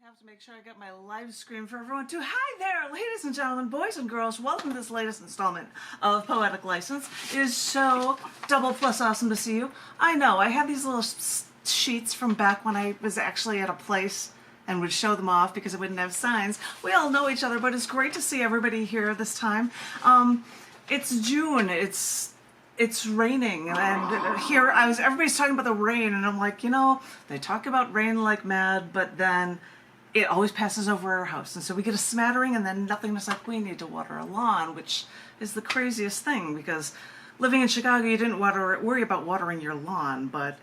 Have to make sure I get my live screen for everyone too. Hi there, ladies and gentlemen, boys and girls. Welcome to this latest installment of Poetic License. It is so double plus awesome to see you. I know, I had these little sheets from back when I was actually at a place and would show them off because I wouldn't have signs. We all know each other, but it's great to see everybody here this time. It's June, it's raining, and here everybody's talking about the rain, and I'm like, you know, they talk about rain like mad, but then it always passes over our house, and so we get a smattering and then nothing. Is like, we need to water a lawn, which is the craziest thing, because living in Chicago, you didn't worry about watering your lawn, but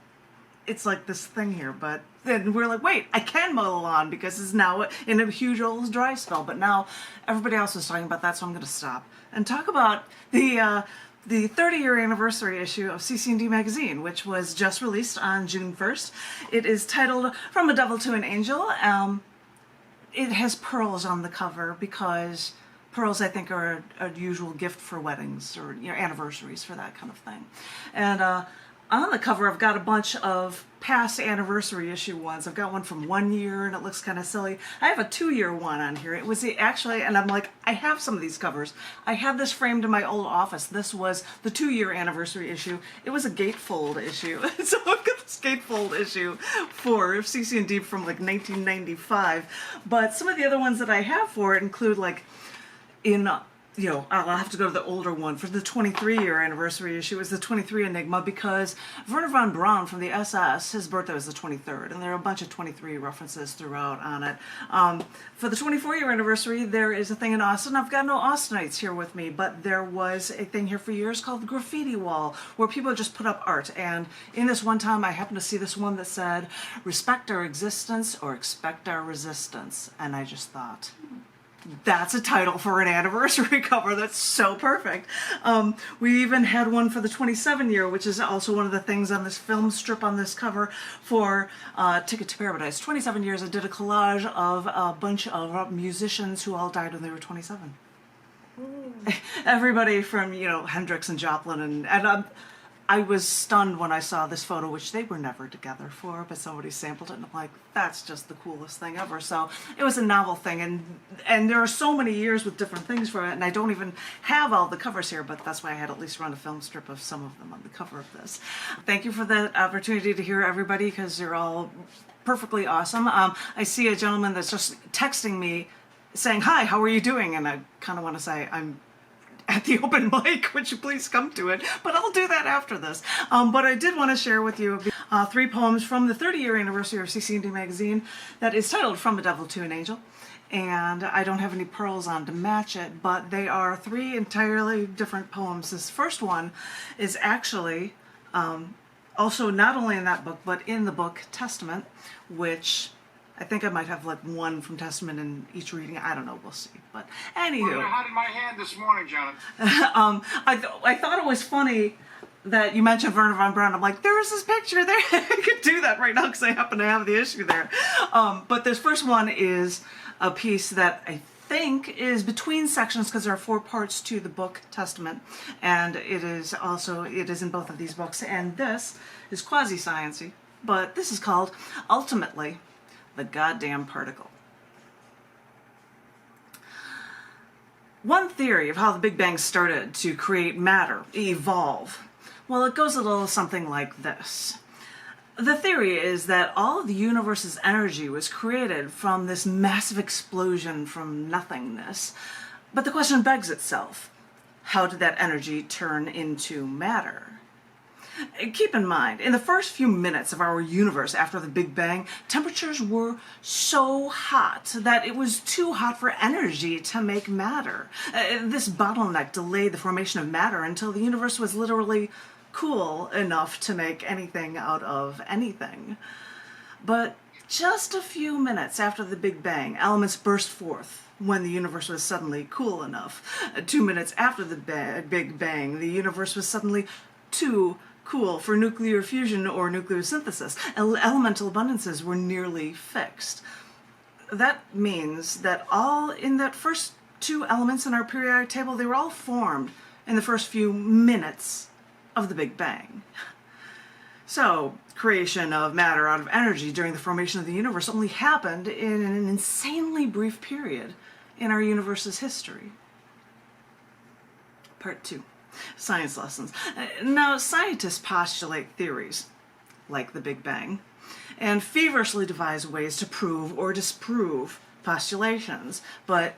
it's like this thing here. But then we're like, wait, I can mow the lawn because it's now in a huge old dry spell. But now everybody else is talking about that, so I'm going to stop and talk about the 30-year anniversary issue of cc&d magazine, which was just released on June 1st. It is titled From a Devil to an Angel. It has pearls on the cover because pearls, I think, are a usual gift for weddings or, you know, anniversaries, for that kind of thing. And on the cover, I've got a bunch of past anniversary issue ones. I've got one from 1 year, and it looks kind of silly. I have a 2-year one on here. It was actually, and I'm like, I have some of these covers. I had this framed in my old office. This was the 2-year anniversary issue. It was a gatefold issue. So I've got this gatefold issue for cc&d from like 1995. But some of the other ones that I have for it include, like, you know, I'll have to go to the older one. For the 23-year anniversary issue, it was the 23 Enigma, because Werner von Braun from the SS, his birthday was the 23rd, and there are a bunch of 23 references throughout on it. For the 24-year anniversary, there is a thing in Austin. I've got no Austinites here with me, but there was a thing here for years called the Graffiti Wall, where people just put up art. And in this one time, I happened to see this one that said, "Respect our existence or expect our resistance." And I just thought, that's a title for an anniversary cover. That's so perfect. We even had one for the 27-year, which is also one of the things on this film strip on this cover for Ticket to Paradise. 27 years, I did a collage of a bunch of musicians who all died when they were 27. Everybody from, you know, Hendrix and Joplin, and I was stunned when I saw this photo, which they were never together for, but somebody sampled it, and I'm like, that's just the coolest thing ever. So it was a novel thing, and there are so many years with different things for it, and I don't even have all the covers here, but that's why I had at least run a film strip of some of them on the cover of this. Thank you for the opportunity to hear everybody, because you're all perfectly awesome. I see a gentleman that's just texting me saying, "Hi, how are you doing?" And I kind of want to say, "I'm at the open mic, would you please come to it?" But I'll do that after this. But I did want to share with you 3 poems from the 30-year anniversary of cc&d magazine that is titled From a Devil to an Angel. And I don't have any pearls on to match it, but they are 3 entirely different poems. This first one is actually also not only in that book, but in the book Testament, which I think I might have like one from Testament in each reading. I don't know. We'll see. But anywho, I had in my hand this morning, Jonathan. I thought it was funny that you mentioned Werner von Braun. I'm like, there is this picture there. I could do that right now because I happen to have the issue there. But this first one is a piece that I think is between sections, because there are 4 parts to the book Testament, and it is in both of these books. And this is quasi-sciencey, but this is called Ultimately the Goddamn Particle. One theory of how the Big Bang started to create matter, evolve, well, it goes a little something like this. The theory is that all of the universe's energy was created from this massive explosion from nothingness. But the question begs itself, how did that energy turn into matter? Keep in mind, in the first few minutes of our universe after the Big Bang, temperatures were so hot that it was too hot for energy to make matter. This bottleneck delayed the formation of matter until the universe was literally cool enough to make anything out of anything. But just a few minutes after the Big Bang, elements burst forth when the universe was suddenly cool enough. 2 minutes after the Big Bang, the universe was suddenly too cool for nuclear fusion or nuclear synthesis. Elemental abundances were nearly fixed. That means that all in that first 2 elements in our periodic table, they were all formed in the first few minutes of the Big Bang. So, creation of matter out of energy during the formation of the universe only happened in an insanely brief period in our universe's history. Part 2. Science lessons. Now, scientists postulate theories, like the Big Bang, and feverishly devise ways to prove or disprove postulations. But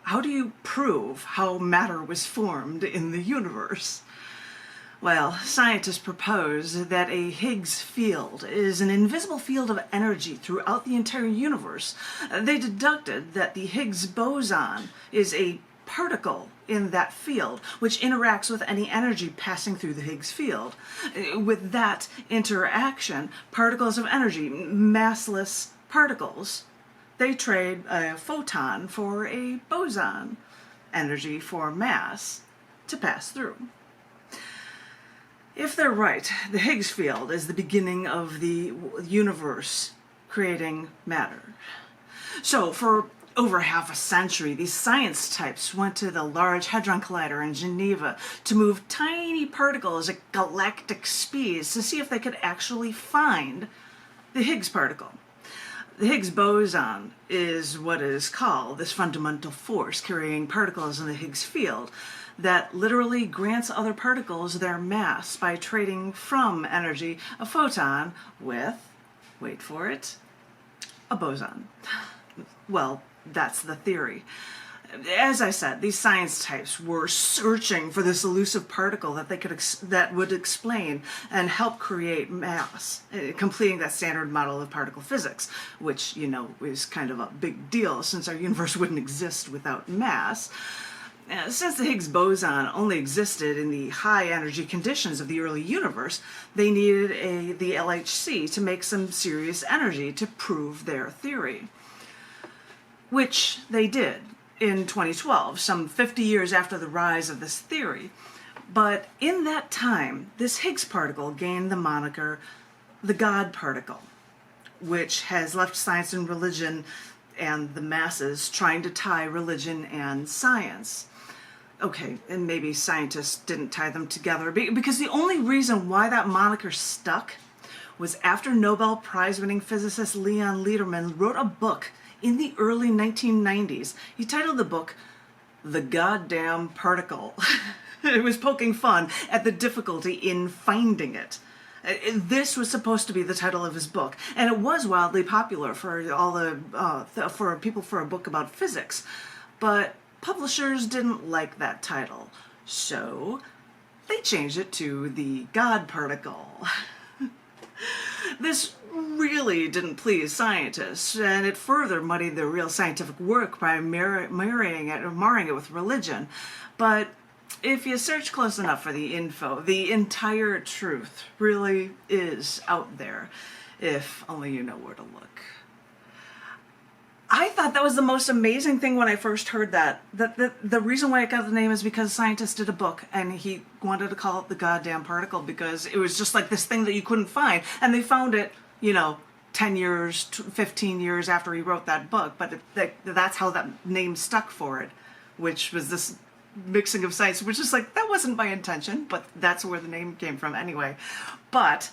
how do you prove how matter was formed in the universe? Well, scientists propose that a Higgs field is an invisible field of energy throughout the entire universe. They deducted that the Higgs boson is a particle in that field, which interacts with any energy passing through the Higgs field. With that interaction, particles of energy, massless particles, they trade a photon for a boson, energy for mass, to pass through. If they're right, the Higgs field is the beginning of the universe creating matter. So for over half a century, these science types went to the Large Hadron Collider in Geneva to move tiny particles at galactic speeds to see if they could actually find the Higgs particle. The Higgs boson is what is called this fundamental force carrying particles in the Higgs field that literally grants other particles their mass by trading from energy a photon with, wait for it, a boson. Well, that's the theory. As I said, these science types were searching for this elusive particle that that would explain and help create mass, completing that standard model of particle physics, which, you know, is kind of a big deal since our universe wouldn't exist without mass. Since the Higgs boson only existed in the high energy conditions of the early universe, they needed the LHC to make some serious energy to prove their theory. Which they did in 2012, some 50 years after the rise of this theory. But in that time, this Higgs particle gained the moniker the God particle, which has left science and religion and the masses trying to tie religion and science. Okay, and maybe scientists didn't tie them together, because the only reason why that moniker stuck was after Nobel Prize-winning physicist Leon Lederman wrote a book in the early 1990s. He titled the book, The Goddamn Particle. It was poking fun at the difficulty in finding it. This was supposed to be the title of his book, and it was wildly popular for all for people for a book about physics. But publishers didn't like that title, so they changed it to the God particle. This really didn't please scientists, and it further muddied their real scientific work by marrying it or marring it with religion. But if you search close enough for the info, the entire truth really is out there, if only you know where to look. I thought that was the most amazing thing when I first heard that. The reason why it got the name is because a scientist did a book and he wanted to call it the goddamn particle because it was just like this thing that you couldn't find. And they found it, you know, 10 years, 15 years after he wrote that book. But that's how that name stuck for it, which was this mixing of science, which is like, that wasn't my intention, but that's where the name came from anyway. But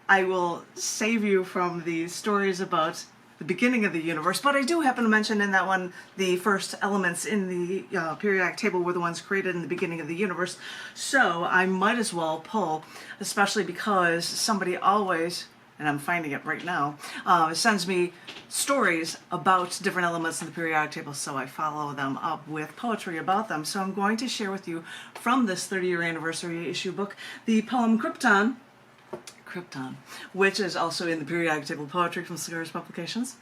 I will save you from the stories about the beginning of the universe, but I do happen to mention in that one the first elements in the periodic table were the ones created in the beginning of the universe, so I might as well pull, especially because somebody always, and I'm finding it right now, sends me stories about different elements in the periodic table, so I follow them up with poetry about them. So I'm going to share with you from this 30-year anniversary issue book the poem Krypton, which is also in the periodic table poetry from Cigars Publications.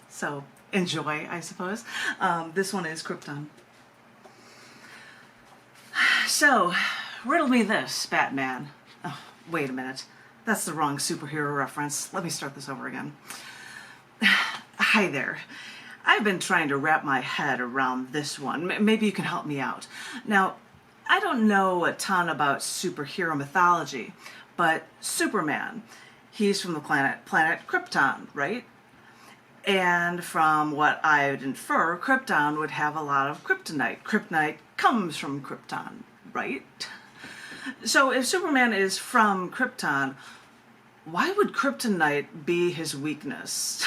So enjoy, I suppose. This one is Krypton. So, riddle me this, Batman. Oh, wait a minute. That's the wrong superhero reference. Let me start this over again. Hi there. I've been trying to wrap my head around this one. Maybe you can help me out. Now, I don't know a ton about superhero mythology, but Superman, he's from the planet Krypton, right? And from what I'd infer, Krypton would have a lot of kryptonite. Kryptonite comes from Krypton, right? So if Superman is from Krypton, why would kryptonite be his weakness?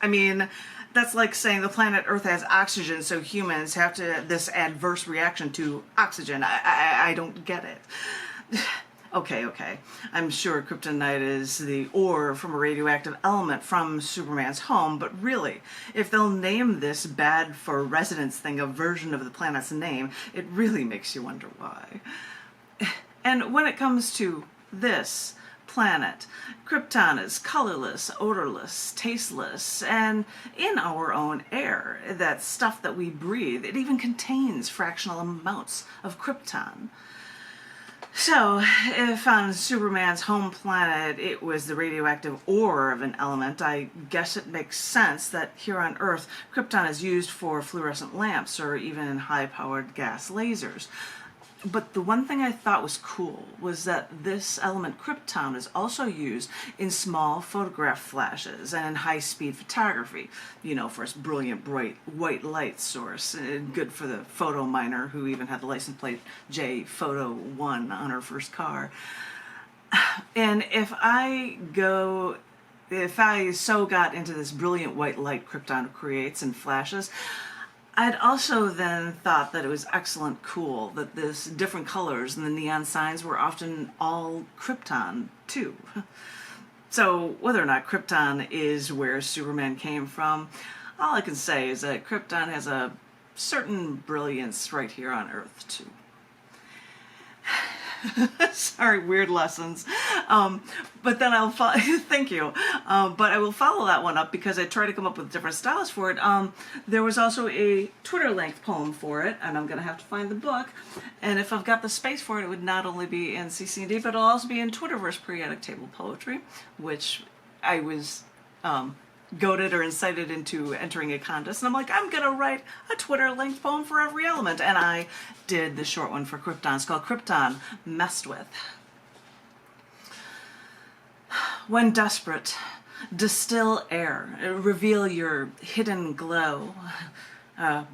I mean, that's like saying the planet Earth has oxygen, so humans have to this adverse reaction to oxygen. I don't get it. Okay. I'm sure kryptonite is the ore from a radioactive element from Superman's home, but really, if they'll name this bad for residents thing a version of the planet's name, it really makes you wonder why. And when it comes to this planet, Krypton is colorless, odorless, tasteless, and in our own air, that stuff that we breathe, it even contains fractional amounts of krypton. So, if on Superman's home planet it was the radioactive ore of an element, I guess it makes sense that here on Earth, krypton is used for fluorescent lamps or even in high-powered gas lasers. But the one thing I thought was cool was that this element krypton is also used in small photograph flashes and in high-speed photography, for its brilliant, bright, white light source. Good for the photo miner who even had the license plate J Photo 1 on her first car. And if I so got into this brilliant white light krypton creates and flashes, I'd also then thought that it was excellent cool that this different colors and the neon signs were often all krypton too. So whether or not krypton is where Superman came from, all I can say is that krypton has a certain brilliance right here on Earth too. Sorry, weird lessons. But then thank you. But I will follow that one up because I try to come up with different styles for it. There was also a Twitter-length poem for it, and I'm going to have to find the book. And if I've got the space for it, it would not only be in cc&d, but it'll also be in Twitterverse periodic table poetry, which I was goaded or incited into entering a contest, and I'm like, I'm gonna write a Twitter-length poem for every element, and I did the short one for Krypton. It's called Krypton Messed With. When desperate, distill air, reveal your hidden glow,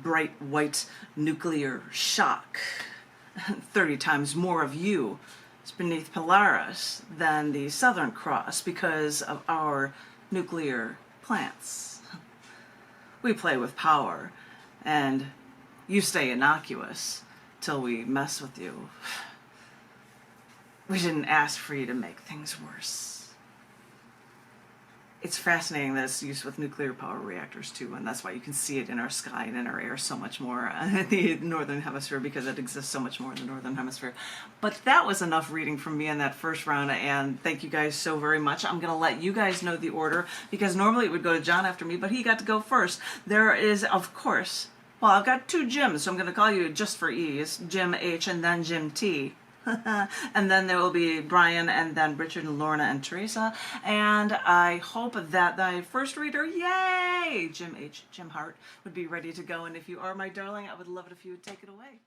bright white nuclear shock. 30 times more of you is beneath Polaris than the Southern Cross because of our nuclear plants. We play with power, and you stay innocuous till we mess with you. We didn't ask for you to make things worse. It's fascinating that it's used with nuclear power reactors too, and that's why you can see it in our sky and in our air so much more in the Northern Hemisphere, because it exists so much more in the Northern Hemisphere. But that was enough reading from me in that first round, and thank you guys so very much. I'm going to let you guys know the order, because normally it would go to John after me, but he got to go first. There is, of course, well, I've got two Jims, so I'm going to call you just for ease, Jim H and then Jim T. And then there will be Brian, and then Richard and Lorna and Teresa. And I hope that thy first reader, yay, Jim H, Jim Hart, would be ready to go. And if you are my darling, I would love it if you would take it away.